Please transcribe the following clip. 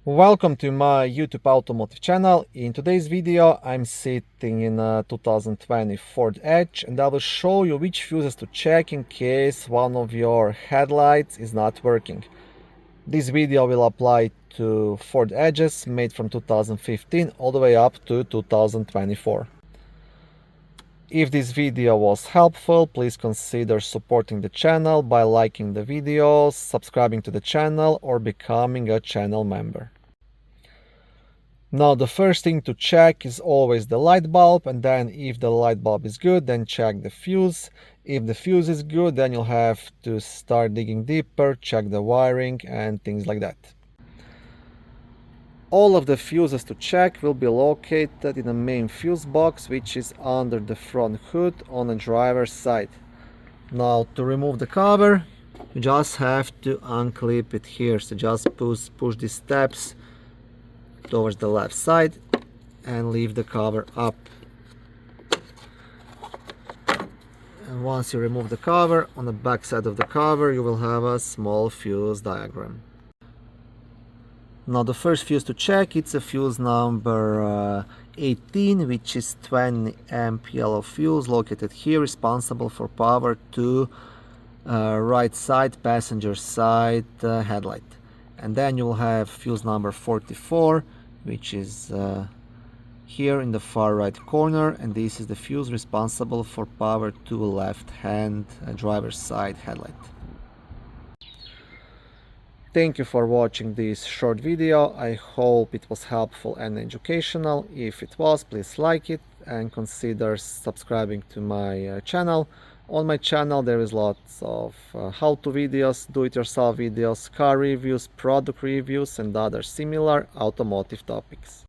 Welcome to my YouTube automotive channel. In today's video I'm sitting in a 2020 Ford Edge and I will show you which fuses to check in case one of your headlights is not working. This video will apply to Ford Edges made from 2015 all the way up to 2024. If this video was helpful, please consider supporting the channel by liking the video, subscribing to the channel or becoming a channel member. Now the first thing to check is always the light bulb, and then if the light bulb is good, then check the fuse. If the fuse is good, then you'll have to start digging deeper, check the wiring and things like that. All of the fuses to check will be located in the main fuse box, which is under the front hood on the driver's side. Now to remove the cover, you just have to unclip it here. So just push these steps towards the left side and leave the cover up. And once you remove the cover, on the back side of the cover you will have a small fuse diagram. Now the first fuse to check, it's a fuse number 18, which is 20 amp yellow fuse located here, responsible for power to right side passenger side headlight. And then you'll have fuse number 44, which is here in the far right corner, and this is the fuse responsible for power to left hand driver's side headlight. Thank you for watching this short video. I hope it was helpful and educational. If it was, please like it and consider subscribing to my channel. On my channel there is lots of how-to videos, do-it-yourself videos, car reviews, product reviews and other similar automotive topics.